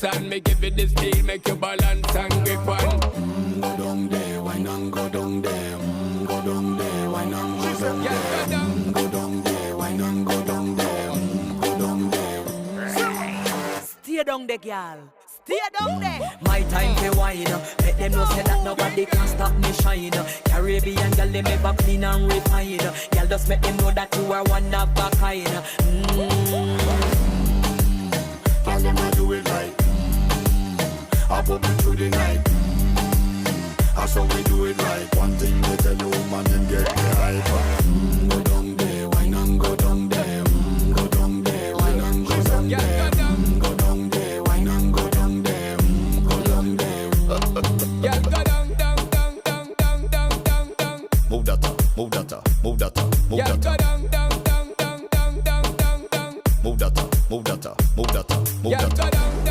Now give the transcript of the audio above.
dance and me give it this feel, make you balance and grip on. Go down there, why not go down there? Go down there, why not go down there? Go down there, why not go down there? Go down there. Stay down there, girl. Stay down there. My time to wine. Let them know say that nobody can stop me shine. Caribbean girl, they make back clean and refine. Girl, just make them know that you are one of a kind. Tell them I do it right. I pop it through the night. That's how we do it right. One thing we tell you